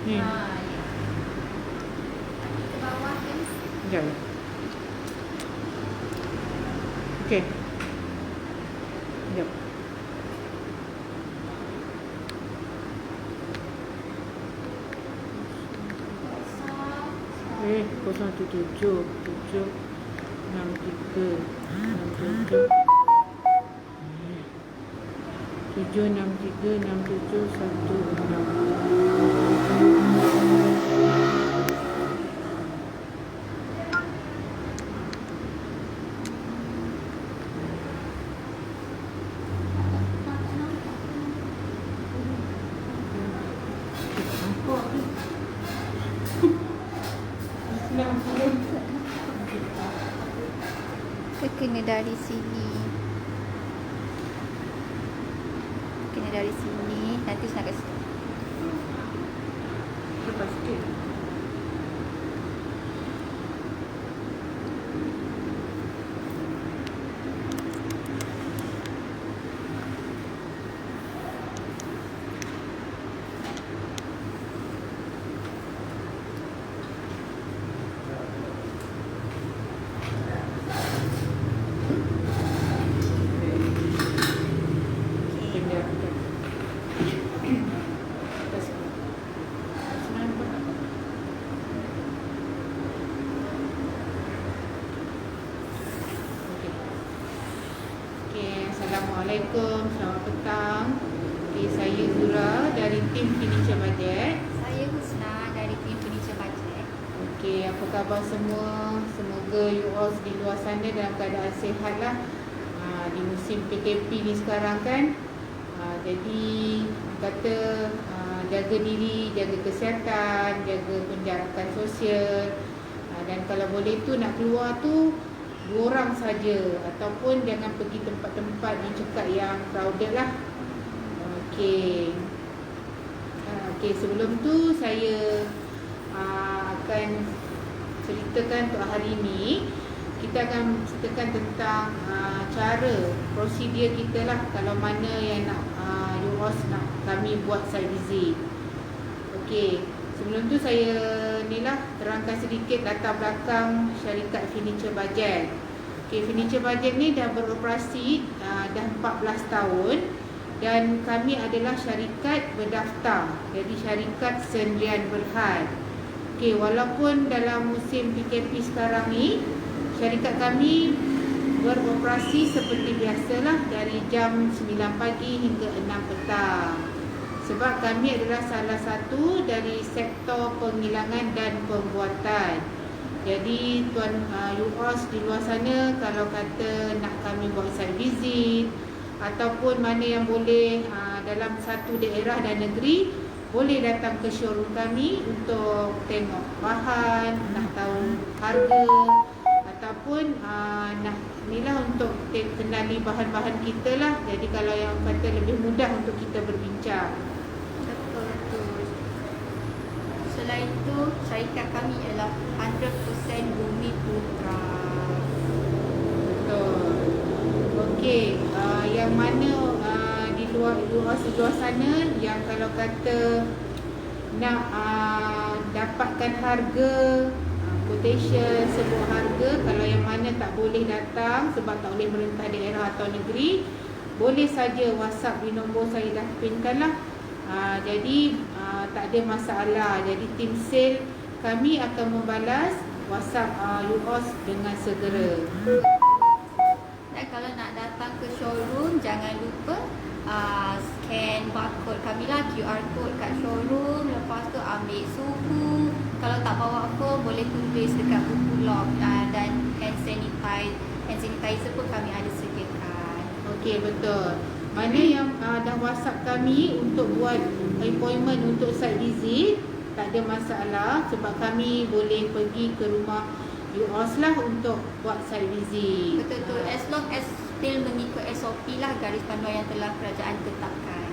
Ni. Ya. Ke bawah kan. Sekejap. Okey. Sekejap. Kosong. 017 7 63 67 763 67 16. Kena dari sini. Kena dari sini. Nanti saya kasi. Lepas sikit. Assalamualaikum, selamat petang. Okay, saya Zura dari tim Furniture Budget. Saya Husna dari tim Furniture Budget. Okay, apa khabar semua? Semoga you all di luar sana dalam keadaan sihat lah. Di musim PKP ni sekarang kan. Jadi kata jaga diri, jaga kesihatan, jaga penjarakan sosial. Dan kalau boleh tu nak keluar tu 2 orang saja, ataupun jangan pergi tempat-tempat yang cekak yang crowded lah. Okey. Okey, sebelum tu saya akan ceritakan untuk hari ini. Kita akan ceritakan tentang cara prosedur kita lah kalau mana yang nak nak kami buat site visit. Okey, sebelum tu saya ni lah terangkan sedikit latar belakang syarikat Furniture Budget. Okey, Furniture Budget ni dah beroperasi dah 14 tahun dan kami adalah syarikat berdaftar. Jadi syarikat sendirian berhad. Okey, walaupun dalam musim PKP sekarang ni syarikat kami beroperasi seperti biasalah dari jam 9 pagi hingga 6 petang. Sebab kami adalah salah satu dari sektor penghilangan dan pembuatan. Jadi tuan UOS di luar sana kalau kata nak kami buat site visit ataupun mana yang boleh dalam satu daerah dan negeri, boleh datang ke showroom kami untuk tengok bahan, nak tahu harga ataupun nak inilah untuk kenali bahan-bahan kita lah. Jadi kalau yang kata lebih mudah untuk kita berbincang. Betul. Selain itu, syarikat kami ialah 100% Bumi Putra. Betul. Okey, yang mana di luar sana yang kalau kata nak dapatkan harga, quotation, sebut harga, kalau yang mana tak boleh datang sebab tak boleh merentah daerah atau negeri, boleh saja WhatsApp di nombor saya dah pinkan lah. Jadi tak ada masalah. Jadi tim sale kami akan membalas WhatsApp UOS dengan segera. Dan kalau nak datang ke showroom, jangan lupa scan barcode kami lah, QR code kat showroom. Lepas tu ambil suhu. Kalau tak bawa phone, boleh tulis dekat buku log. Dan hand sanitizer pun kami ada sediakan. Okey, betul. Mana yang dah WhatsApp kami untuk buat appointment untuk site visit, tak ada masalah sebab kami boleh pergi ke rumah UOS lah untuk buat site visit. Betul-betul. As long as still mengikut SOP lah, garis panduan yang telah kerajaan tetapkan.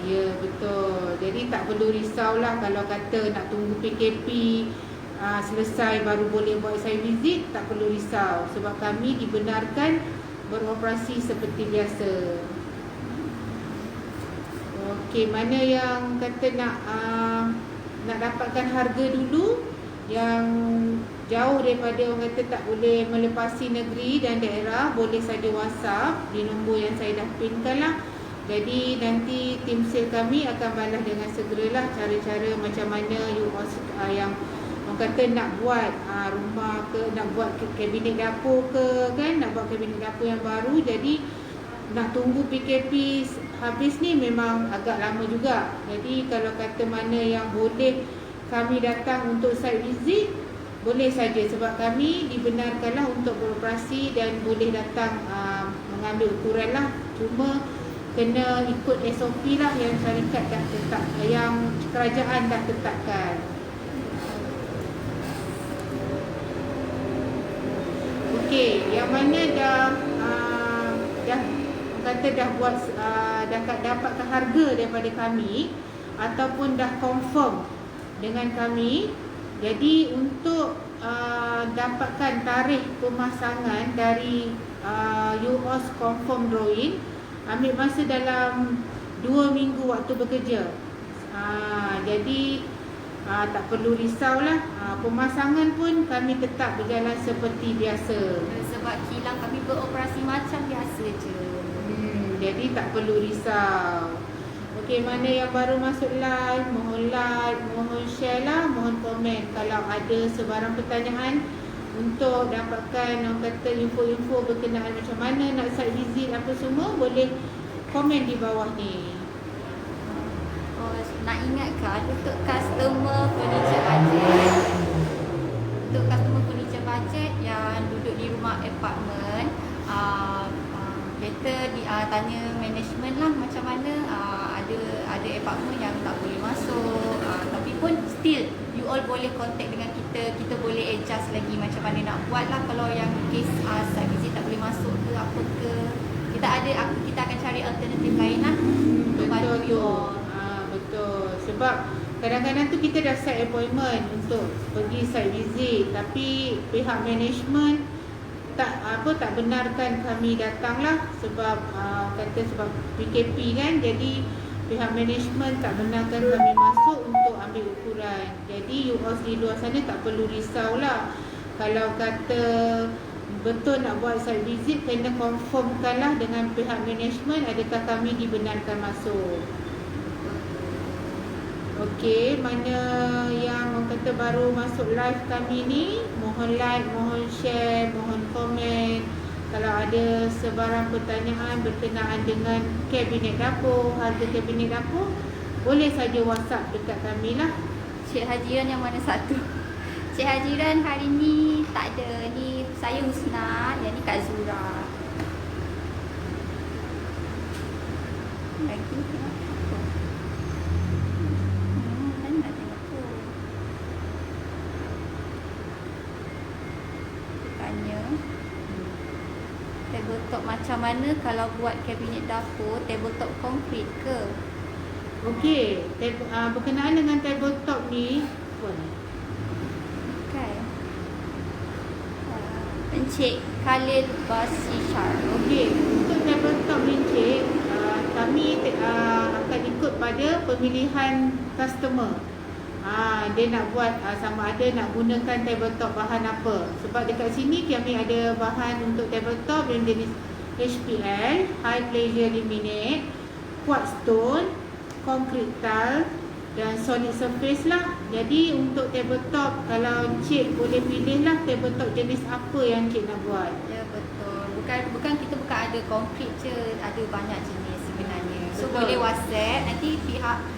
Ya, betul. Jadi tak perlu risau lah kalau kata nak tunggu PKP selesai baru boleh buat site visit. Tak perlu risau sebab kami dibenarkan beroperasi seperti biasa. Okey, mana yang kata nak nak dapatkan harga dulu yang jauh daripada orang kata tak boleh melepasi negeri dan daerah, boleh saja WhatsApp di nombor yang saya dah pinkan lah. Jadi nanti tim sale kami akan balas dengan segeralah cara-cara macam mana you yang orang kata nak buat rumah ke, nak buat kabinet dapur ke kan, nak buat kabinet dapur yang baru. Jadi nak tunggu PKP habis ni memang agak lama juga. Jadi kalau kata mana yang boleh kami datang untuk site visit, boleh saja sebab kami dibenarkanlah untuk beroperasi dan boleh datang mengambil ukuran lah. Cuma kena ikut SOP lah yang syarikat dah tetap, yang kerajaan dah tetapkan. Okey, yang mana dah kata dah buat dah dapatkan harga daripada kami ataupun dah confirm dengan kami. Jadi untuk dapatkan tarikh pemasangan dari UOS confirm drawing, ambil masa dalam 2 minggu waktu bekerja. Jadi tak perlu risaulah. Pemasangan pun kami tetap berjalan seperti biasa. Sebab kilang kami beroperasi macam biasa je. Jadi tak perlu risau. Okey, mana yang baru masuk live, mohon like, mohon share lah, mohon komen. Kalau ada sebarang pertanyaan untuk dapatkan orang kata info-info berkenaan macam mana nak site visit apa semua, boleh komen di bawah ni. Nak ingatkan untuk customer furniture budget, untuk customer furniture budget yang duduk di rumah apartment, better tanya management lah macam mana. Ada apartment yang tak boleh masuk, tapi pun still you all boleh contact dengan kita. Kita boleh adjust lagi macam mana nak buat lah. Kalau yang case site visit tak boleh masuk ke apa ke, kita akan cari alternatif lain lah untuk bantu you all. Betul. Sebab kadang-kadang tu kita dah set appointment untuk pergi site visit, tapi pihak management tak benarkan kami datang lah. Sebab kata sebab PKP kan, jadi pihak management tak benarkan kami masuk untuk ambil ukuran. Jadi you all di luar sana tak perlu risau lah. Kalau kata betul nak buat site visit, kena confirmkan lah dengan pihak management adakah kami dibenarkan masuk. Okey, mana yang orang kata baru masuk live kami ni, mohon like, mohon share, mohon komen. Kalau ada sebarang pertanyaan berkenaan dengan kabinet dapur, harga kabinet dapur, boleh saja WhatsApp dekat kami lah. Cik Hajiran yang mana satu? Cik Hajiran hari ni tak ada. Ni saya Husna, yang ni Kak Zura. Lagi tabletop macam mana kalau buat kabinet dapur, tabletop konkrit ke? Okey, berkenaan dengan tabletop ni, okay. Encik Khalil Basishar. Okey, untuk tabletop ni Encik, kami akan ikut pada pemilihan customer. Dia nak buat sama ada nak gunakan tabletop bahan apa. Sebab dekat sini kami ada bahan untuk tabletop yang jenis HPL, High Pleasure Laminate, Quartz Stone, Concrete Tile dan Solid Surface lah. Jadi untuk tabletop, kalau Encik boleh pilih lah tabletop jenis apa yang Encik nak buat. Ya betul. Bukan kita bukan ada konkrit je, ada banyak jenis sebenarnya. So Betul. boleh WhatsApp, nanti pihak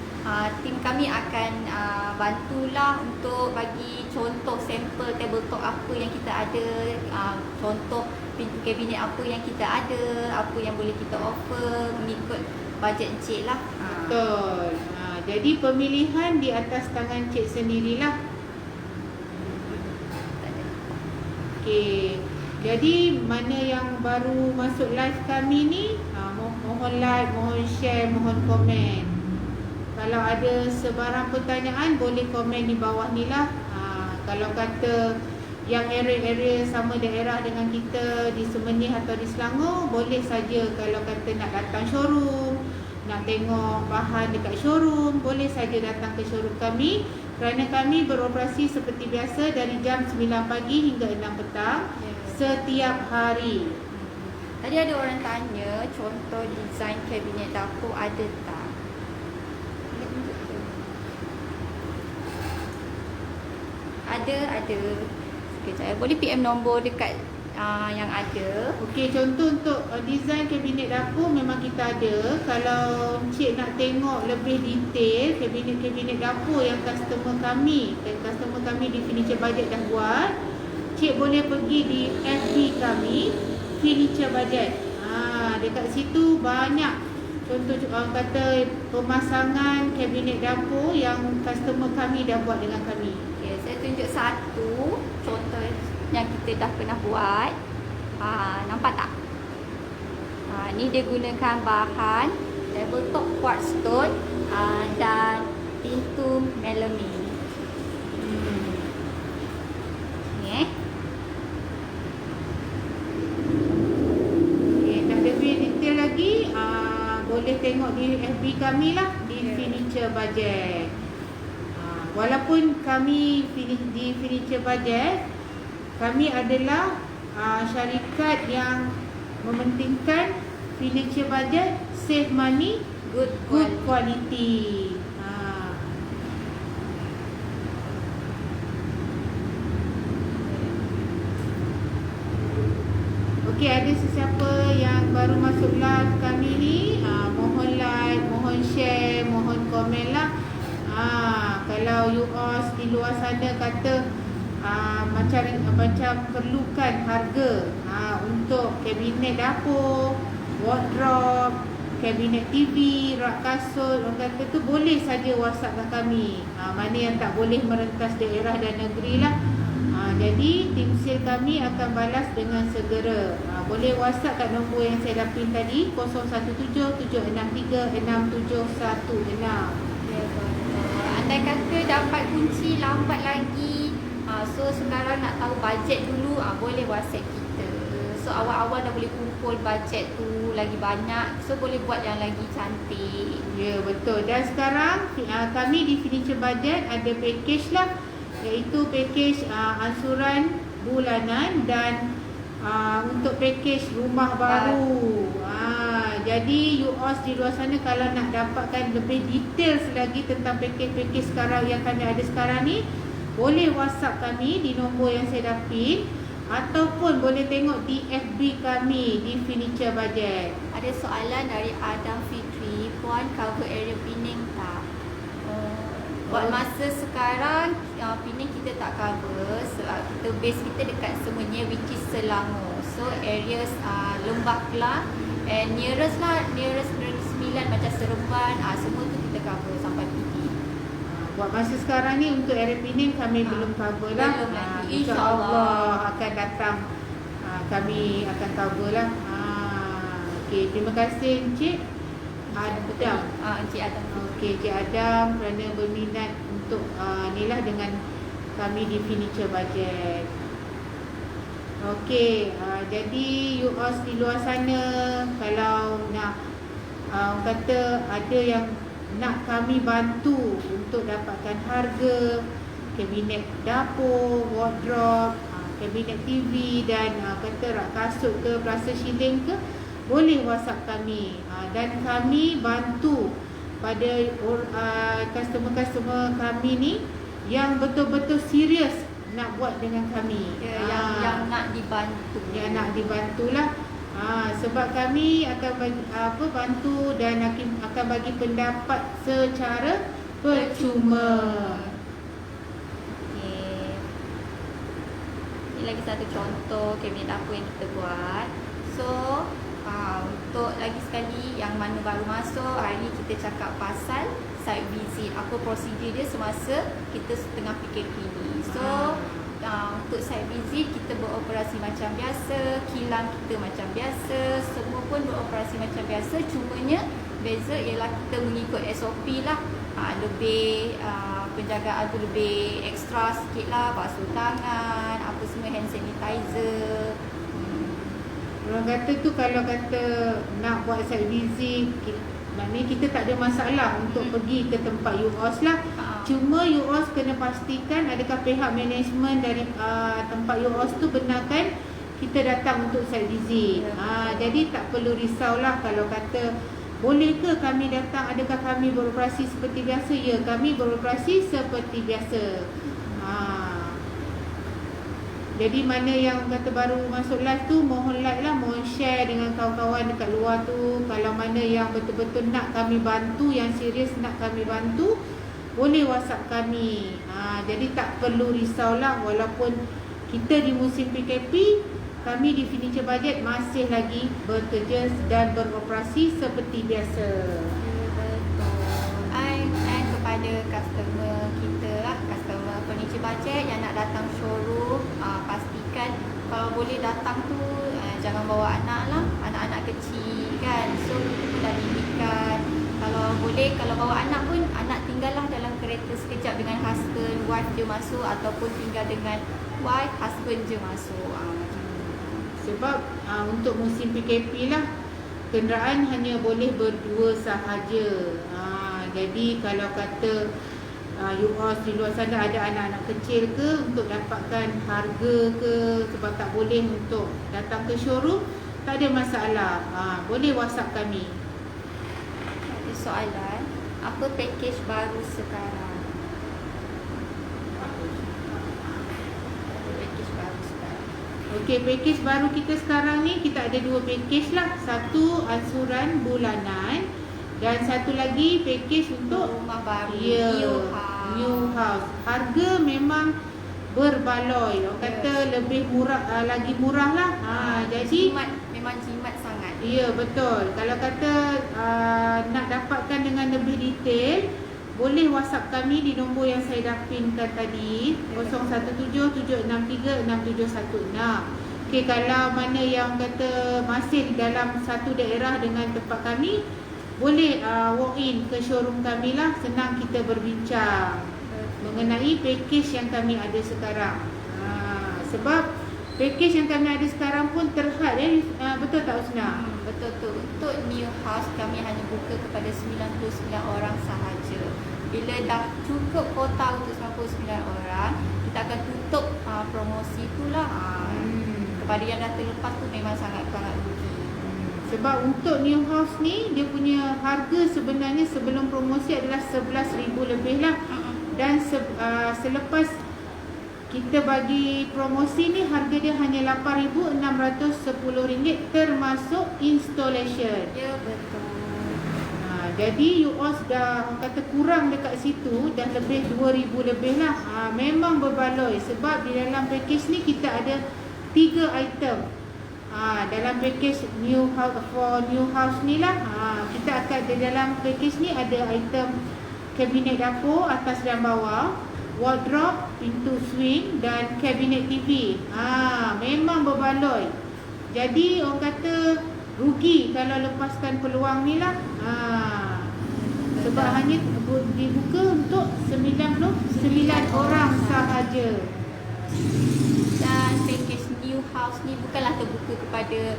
tim kami akan bantulah untuk bagi contoh sampel tabletop apa yang kita ada, contoh pintu kabinet apa yang kita ada, apa yang boleh kita offer mengikut bajet Encik lah. Betul. Jadi pemilihan di atas tangan Encik sendirilah. Okey. Jadi mana yang baru masuk live kami ni, mohon like, mohon share, mohon komen. Kalau ada sebarang pertanyaan, boleh komen di bawah ni lah. Kalau kata yang area-area sama daerah dengan kita di Semenih atau di Selangor, boleh saja. Kalau kata nak datang showroom, nak tengok bahan dekat showroom, boleh saja datang ke showroom kami. Kerana kami beroperasi seperti biasa dari jam 9 pagi hingga 6 petang setiap hari. Tadi ada orang tanya contoh design kabinet dapur ada tak? Ada. Sekejap. Boleh PM nombor dekat yang ada. Okey, contoh untuk design kabinet dapur memang kita ada. Kalau Encik nak tengok lebih detail kabinet-kabinet dapur yang customer kami di Furniture Budget dah buat, Encik boleh pergi di FB kami Furniture Budget. Dekat situ banyak contoh kata pemasangan kabinet dapur yang customer kami dah buat dengan kami. Okay, saya tunjuk satu contoh yang kita dah pernah buat. Nampak tak? Ni dia gunakan bahan tabletop quartz stone dan pintu melamine. Ni Okay, nak lebih detail lagi boleh tengok di FB kami lah, di Furniture Budget. Walaupun kami di Furniture Budget, kami adalah syarikat yang mementingkan Furniture Budget, save money, good quality. Okey, ada sesiapa yang baru masuk live kami ni, mohon like, mohon share, mohon komen lah. Kalau you all di luar sana kata macam perlukan harga untuk kabinet dapur, wardrobe, kabinet TV, rak kasut, orang kata tu boleh saja WhatsApp kami. Mana yang tak boleh merentas daerah dan negeri lah. Jadi tim sale kami akan balas dengan segera. Boleh WhatsApp kat nombor yang saya dah pin tadi, 0177636716. Andai kata dapat kunci lambat lagi, so sekarang nak tahu bajet dulu, boleh WhatsApp kita. So awal-awal dah boleh kumpul bajet tu lagi banyak, so boleh buat yang lagi cantik. Ya, betul. Dan sekarang kami di Furniture Budget ada package lah, iaitu package ansuran bulanan dan untuk package rumah baru. Jadi you all di luar sana kalau nak dapatkan lebih detail lagi tentang package-package sekarang yang kami ada sekarang ni, boleh WhatsApp kami di nombor yang saya dah pin, ataupun boleh tengok di FB kami di Furniture Budget. Ada soalan dari Adam Fitri, Puan cover area Penang tak? Buat masa sekarang Penang kita tak cover, kita base kita dekat semuanya which is Selangor. So areas Lembah Kelang and nearest Negeri Sembilan macam Seremban, semua tu kita cover sampai PD. Buat masa sekarang ni untuk area Penang kami belum cover lah. Belum lagi. InsyaAllah akan datang, kami akan cover lah. Okay, terima kasih Encik Adam. Encik Adam. Okey, Encik Adam kerana berminat untuk ni lah dengan kami di Furniture Budget. Okey, jadi you all di luar sana kalau nak kata ada yang nak kami bantu untuk dapatkan harga kabinet dapur, wardrobe, kabinet TV dan kata rak kasut ke, plaster shilling ke, boleh WhatsApp kami. Dan kami bantu pada customer-customer kami ni yang betul-betul serius nak buat dengan kami. Yang nak dibantu. Yang nak dibantulah. Sebab kami akan bagi, bantu dan akan bagi pendapat secara percuma. Okay. Ini lagi satu contoh kabinet dapur yang kita buat. So untuk lagi sekali yang mana baru masuk, hari ni kita cakap pasal site visit. Apa prosedur dia semasa kita setengah PKP ni. So untuk site visit kita beroperasi macam biasa, kilang kita macam biasa, semua pun beroperasi macam biasa. Cumanya beza ialah kita mengikut SOP lah. Lebih penjagaan tu lebih ekstra sikit lah, basuh tangan, apa semua, hand sanitizer. Orang kata tu kalau kata nak buat site visit, Maknanya kita tak ada masalah untuk pergi ke tempat UOS lah. Cuma UOS kena pastikan adakah pihak management dari tempat UOS tu benarkan kita datang untuk site visit. Jadi tak perlu risaulah kalau kata boleh ke kami datang, adakah kami beroperasi seperti biasa? Ya, kami beroperasi seperti biasa. Jadi mana yang kata baru masuk live tu, mohon like lah, mohon share dengan kawan-kawan dekat luar tu. Kalau mana yang betul-betul nak kami bantu, yang serius nak kami bantu, boleh WhatsApp kami. Jadi tak perlu risaulah, walaupun kita di musim PKP, kami di Furniture Budget masih lagi bekerja dan beroperasi seperti biasa. Betul. And kepada customer kita lah, customer Furniture Budget yang nak datang showroom, pastikan kalau boleh datang tu jangan bawa anak lah, anak-anak kecil kan. So kita dah limitkan. Kalau boleh, kalau bawa anak pun, anak tinggallah dalam kereta sekejap dengan husband, wife je masuk, ataupun tinggal dengan wife, husband je masuk. Sebab untuk musim PKP lah, kenderaan hanya boleh berdua sahaja. Jadi kalau kata UOS di luar sana ada anak-anak kecil ke, untuk dapatkan harga ke, sebab tak boleh untuk datang ke showroom, tak ada masalah. Boleh WhatsApp kami. Ada soalan, apa package baru sekarang? Okey, package baru kita sekarang ni, kita ada dua package lah. Satu ansuran bulanan dan satu lagi package untuk rumah baru, new house. Harga memang berbaloi. Orang kata lebih murah, lagi murah lah. Jadi memang jimat sangat. Ya, betul. Kalau kata nak dapatkan dengan lebih detail, boleh WhatsApp kami di nombor yang saya dah pinkan tadi, 0177636716. Okey, kalau mana yang kata masih dalam satu daerah dengan tempat kami, boleh walk in ke showroom kami lah. Senang kita berbincang mengenai package yang kami ada sekarang. Sebab package yang kami ada sekarang pun terhad, betul tak Usna? Betul tu. Untuk new house kami hanya buka kepada 99 orang sahaja. Bila dah cukup kota untuk 99 orang, kita akan tutup promosi tu lah. Kepada yang dah terlepas tu memang sangat-sangat rugi. Sebab untuk new house ni, dia punya harga sebenarnya sebelum promosi adalah 11,000 lebih lah. Dan selepas kita bagi promosi ni, harga dia hanya RM8,610 termasuk installation. Ya, betul. Jadi UOS dah kata kurang dekat situ, dah lebih 2,000 lebih lah. Memang berbaloi. Sebab di dalam package ni kita ada 3 item. Dalam package new house, for new house ni lah, kita akan di dalam package ni ada item kabinet dapur atas dan bawah, wardrobe, pintu swing dan kabinet TV. Memang berbaloi. Jadi orang kata rugi kalau lepaskan peluang ni lah. Sebab hanya dibuka untuk 99 orang sahaja. Dan package new house ni bukanlah terbuka kepada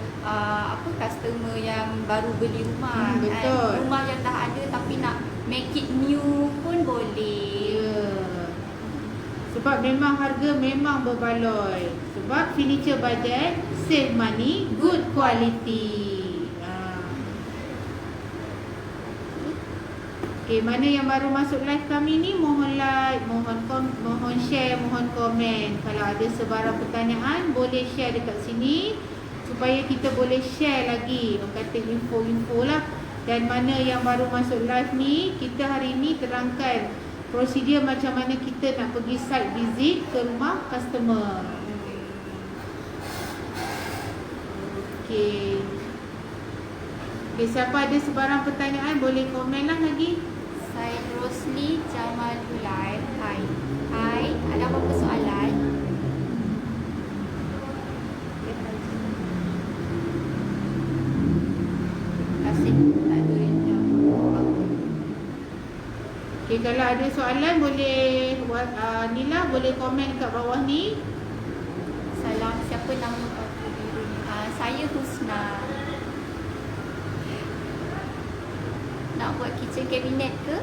customer yang baru beli rumah. Betul. Rumah yang dah ada tapi nak make it new pun boleh. Sebab memang harga memang berbaloi. Sebab Furniture Budget, save money, good quality. Okay, mana yang baru masuk live kami ni, mohon like, mohon share, mohon komen. Kalau ada sebarang pertanyaan, boleh share dekat sini supaya kita boleh share lagi, orang kata info-info lah. Dan mana yang baru masuk live ni, kita hari ni terangkan prosedur macam mana kita nak pergi site visit ke rumah customer. Okay, siapa ada sebarang pertanyaan boleh komen lah lagi. Saya Rosli Jamalulai. Hai, ada apa-apa soalan? Kasih, tak ada Okay, kalau ada soalan boleh Nila boleh komen kat bawah ni. Salam, siapa nama aku biru ni? Saya Husna. nak buat kitchen cabinet ke,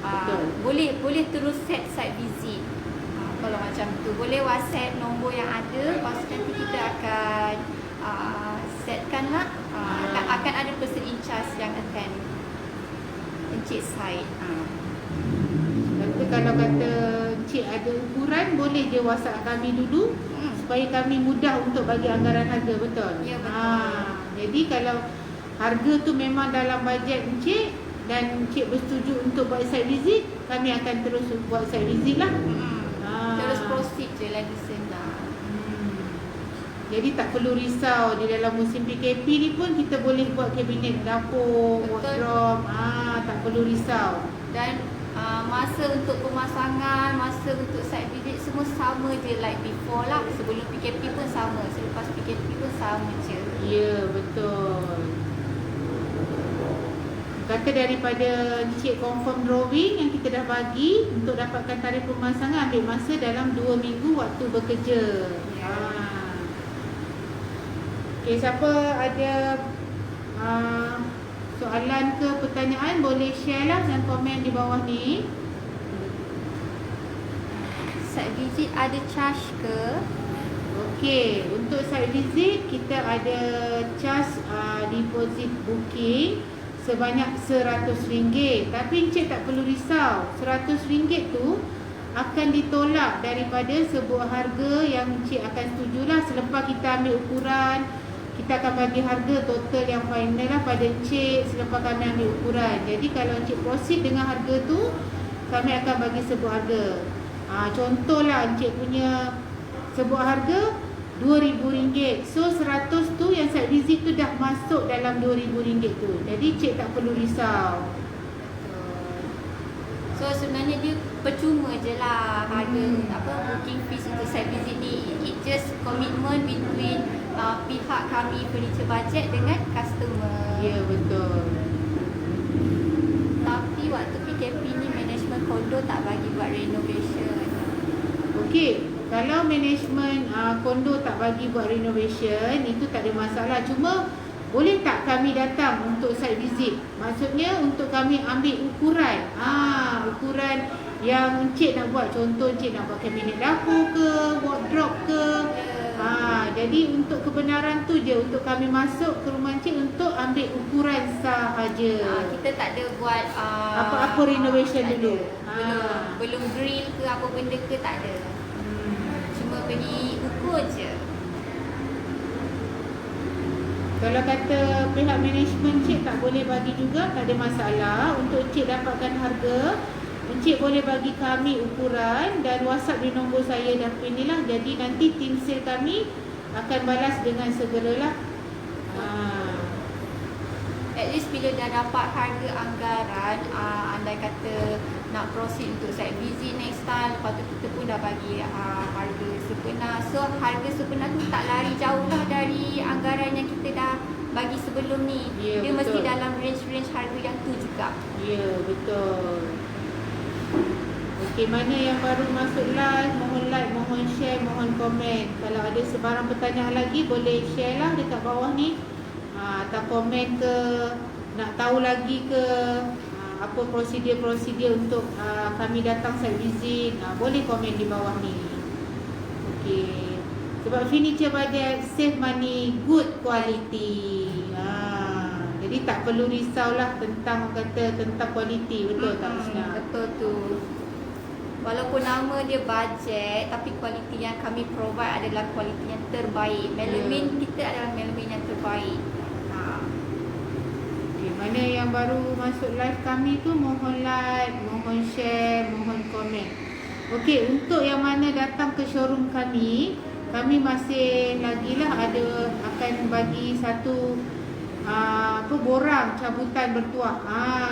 Betul. boleh terus set site visit. Kalau macam tu boleh WhatsApp nombor yang ada, lepas tu nanti kita akan setkan lah. Akan ada person in charge yang akan encik site. Tapi kalau kata encik ada ukuran, boleh je WhatsApp kami dulu supaya kami mudah untuk bagi anggaran harga, betul? Ya, betul. Jadi kalau harga tu memang dalam bajet encik dan encik bersetuju untuk buat site visit, kami akan terus buat site visit lah. Terus proceed je lagi senang. Jadi tak perlu risau, di dalam musim PKP ni pun kita boleh buat kabinet dapur, Betul. wardrobe, tak perlu risau. Dan masa untuk pemasangan, masa untuk site visit semua sama je like before lah. Sebelum PKP pun sama, selepas PKP pun sama je. Ya, betul. Kata daripada encik confirm drawing yang kita dah bagi, untuk dapatkan tarikh pemasangan ambil masa dalam 2 minggu waktu bekerja. Ya. Okey, siapa ada soalan ke pertanyaan boleh share lah dan komen di bawah ni. Site visit ada charge ke? Okey, untuk site visit kita ada charge deposit booking sebanyak RM100. Tapi encik tak perlu risau, RM100 tu akan ditolak daripada sebuah harga yang encik akan setujulah. Selepas kita ambil ukuran, kita akan bagi harga total yang final lah pada encik selepas kami ambil ukuran. Jadi kalau encik proceed dengan harga tu, kami akan bagi sebuah harga. Contohlah encik punya sebuah harga RM2,000. So 100 tu yang site visit tu dah masuk dalam RM2,000 tu. Jadi cik tak perlu risau. So sebenarnya dia percuma je lah harga booking fees untuk site visit ni. It just commitment between pihak kami furniture budget dengan customer. Ya, betul. Tapi waktu PKP ni management kondo tak bagi buat renovation. Okey, kalau management kondo tak bagi buat renovation, itu tak ada masalah. Cuma boleh tak kami datang untuk site visit? Maksudnya untuk kami ambil ukuran. Ukuran yang encik nak buat. Contoh encik nak buat kabinet dapur ke, wardrobe ke. Jadi untuk kebenaran tu je, untuk kami masuk ke rumah encik untuk ambil ukuran sahaja. Kita tak ada buat apa-apa renovation dulu. Belum grill ke apa benda ke, tak ada. Cuma pergi ukur je. Kalau kata pihak management encik tak boleh bagi juga, tak ada masalah. Untuk encik dapatkan harga, encik boleh bagi kami ukuran dan WhatsApp di nombor saya dah pin ni lah. Jadi nanti tim sale kami akan balas dengan segeralah. At least bila dah dapat harga anggaran, andai kata nak proceed untuk site visit next time, lepas tu kita pun dah bagi harga sebenar. So harga sebenar tu tak lari jauh lah dari anggaran yang kita dah bagi sebelum ni. Ya, dia betul. mesti dalam range harga yang tu juga. Ya, betul. Okey, mana yang baru masuk live, mohon like, mohon share, mohon komen. Kalau ada sebarang pertanyaan lagi, boleh share lah dekat bawah ni. Atau komen ke, nak tahu lagi ke apa prosedur untuk kami datang site visit, boleh komen di bawah ni. Okey. Sebab furniture budget, save money, good quality. Jadi tak perlu risaulah tentang kualiti, betul tak Husna? Betul tu. Walaupun nama dia budget, tapi kualiti yang kami provide adalah kualiti yang terbaik. Melamine kita adalah melamine yang terbaik. Okay, mana yang baru masuk live kami tu, mohon like, mohon share, mohon komen. Okey, untuk yang mana datang ke showroom kami masih lagilah akan bagi satu borang cabutan bertuah.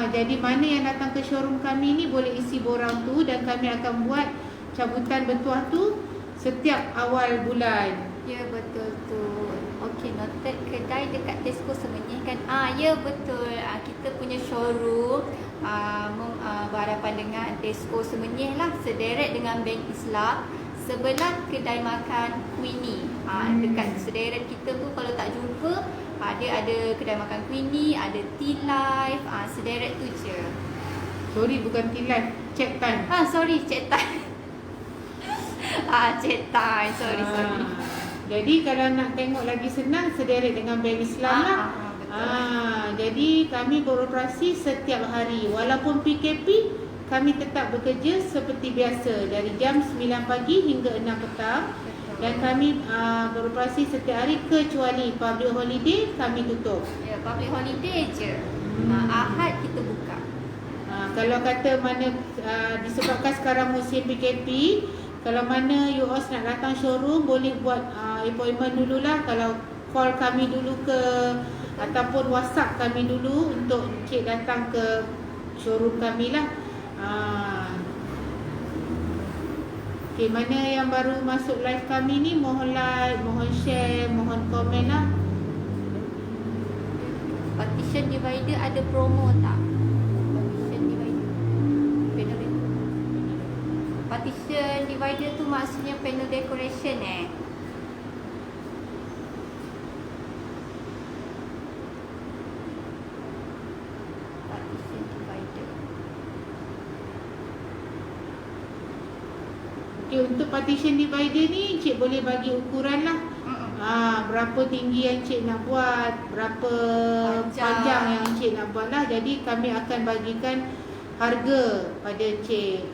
Jadi mana yang datang ke showroom kami ni boleh isi borang tu, dan kami akan buat cabutan bertuah tu setiap awal bulan. Ya, betul tu. Okey, noted kedai dekat Tesco Semenyih kan? Ya, betul. Kita punya showroom berhadapan dengan Tesco Semenyih lah, sederet dengan Bank Islam. sebelah kedai makan Queenie. Dekat sederet kita tu kalau tak jumpa, dia ada kedai makan Queenie, ada Tea Life, sederet tu je. Sorry, bukan T-Life, Chat Time. Sorry, Chat Time. Chat Time, sorry. Jadi kalau nak tengok lagi senang, sederet dengan Bank Islam lah. Jadi kami beroperasi setiap hari. Walaupun PKP, kami tetap bekerja seperti biasa dari jam 9 pagi hingga 6 petang. Dan kami beroperasi setiap hari kecuali public holiday kami tutup. Ya, public holiday je. Ahad kita buka. Kalau kata mana disebabkan sekarang musim PKP, kalau mana UOS nak datang showroom boleh buat appointment dululah. Kalau call kami dulu ke ataupun WhatsApp kami dulu untuk Encik datang ke showroom kami lah. Okay, mana yang baru masuk live kami ni, mohon like, mohon share, mohon komen lah. Partition divider ada promo tak? Partition divider tu maksudnya panel decoration Partition divider. Okay, untuk partition divider ni Encik boleh bagi ukuran lah. Berapa tinggi yang Encik nak buat, berapa panjang yang Encik nak buat lah. Jadi kami akan bagikan harga pada Encik.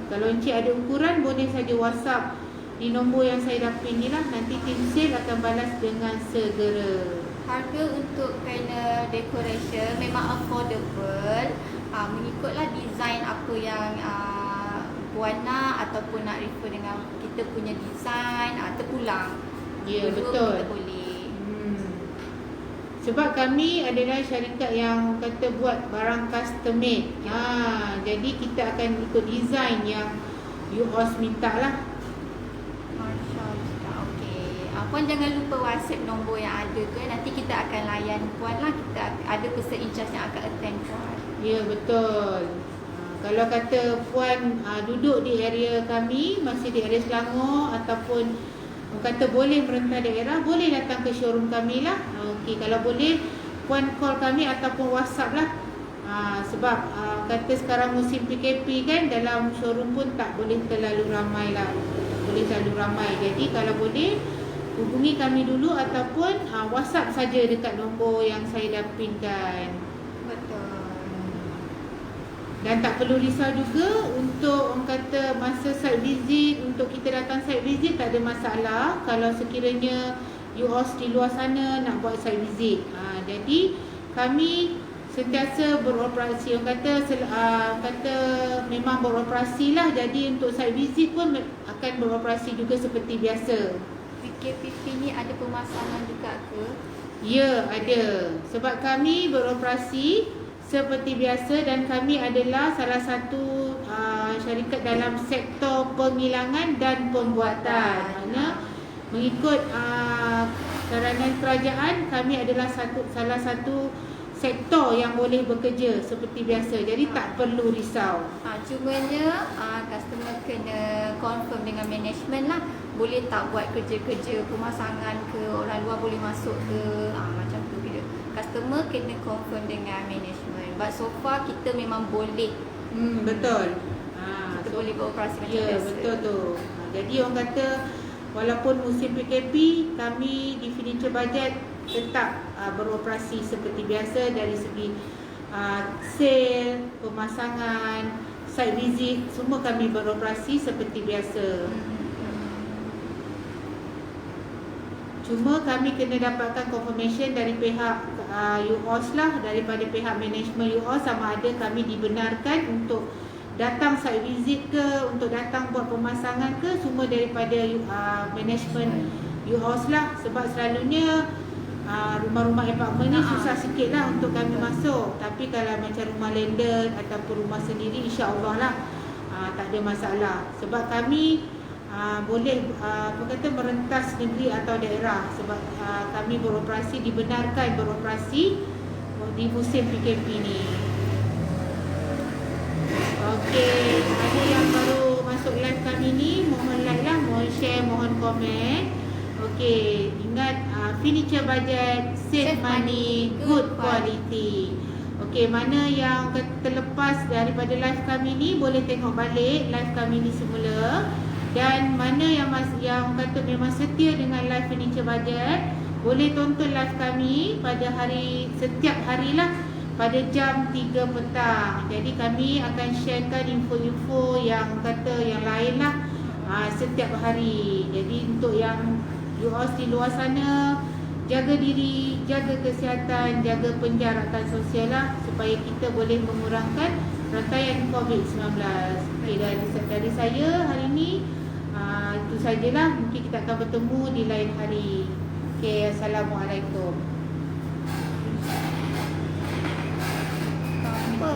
Kalau Encik ada ukuran, boleh saja WhatsApp di nombor yang saya dah pin ni lah. Nanti tim sale akan balas dengan segera. Harga untuk panel decoration memang affordable, mengikutlah design apa yang puan nak ataupun nak refer dengan kita punya design, terpulang. Ya, dua betul. Kita boleh. Sebab kami adalah syarikat yang kata buat barang custom made. Jadi kita akan ikut design yang UOS minta lah. Masya-Allah. Okey. Puan jangan lupa WhatsApp nombor yang ada tu. Nanti kita akan layan puan lah. Kita ada person in charge yang akan attend puan. Ya, betul. Kalau kata puan duduk di area kami, masih di area Selangor ataupun kata boleh merentah daerah, boleh datang ke showroom kami lah. Okey, kalau boleh puan call kami ataupun WhatsApp lah. Sebab kata sekarang musim PKP kan, dalam showroom pun tak boleh terlalu ramai lah. Boleh terlalu ramai. Jadi kalau boleh hubungi kami dulu ataupun WhatsApp saja dekat nombor yang saya dah pinkan. Betul. Dan tak perlu risau juga untuk orang kata masa site visit, untuk kita datang site visit tak ada masalah kalau sekiranya UOS di luar sana nak buat site visit. Jadi kami sentiasa beroperasi. Orang kata memang beroperasi lah. Jadi untuk site visit pun akan beroperasi juga seperti biasa. PKP ni ada pemasangan juga ke? Ya, ada. Sebab kami beroperasi seperti biasa dan kami adalah salah satu syarikat dalam sektor penghilangan dan pembuatan. Maknanya mengikut saranan kerajaan, kami adalah salah satu sektor yang boleh bekerja seperti biasa. Jadi tak perlu risau. Cumanya customer kena confirm dengan management lah. Boleh tak buat kerja-kerja pemasangan ke, orang luar boleh masuk ke, macam tu bila. Customer kena confirm dengan management. But so far kita memang boleh. Betul. Kita boleh beroperasi macam biasa. Ya, betul tu. Jadi orang kata walaupun musim PKP, kami di Furniture Budget tetap beroperasi seperti biasa dari segi sale, pemasangan, site visit, semua kami beroperasi seperti biasa. Cuma kami kena dapatkan confirmation dari pihak UOS lah, daripada pihak management UOS sama ada kami dibenarkan untuk datang site visit ke, untuk datang buat pemasangan ke, semua daripada management UOS lah. Sebab selalunya rumah-rumah apartmen ni susah sikit lah untuk kami masuk. Tapi kalau macam rumah landed ataupun rumah sendiri, insya-Allah lah tak ada masalah. Sebab kami boleh merentas negeri atau daerah. Sebab kami beroperasi, dibenarkan beroperasi di musim PKP ni. Okey, ada yang baru masuk live kami ni, mohon share, mohon komen. Okey, ingat furniture budget, save money, good quality. Okey, mana yang terlepas daripada live kami ni boleh tengok balik live kami ni semula. Dan mana yang kata memang setia dengan live furniture budget, boleh tonton live kami pada setiap hari lah pada jam 3 petang. Jadi kami akan sharekan info-info yang lain lah setiap hari. Jadi untuk yang you all di luar sana, jaga diri, jaga kesihatan, jaga penjarakan sosial lah, supaya kita boleh mengurangkan rantaian COVID-19. Okay, dari saya hari ni itu sajalah. Mungkin kita akan bertemu di lain hari. Okay, Assalamualaikum. Apa?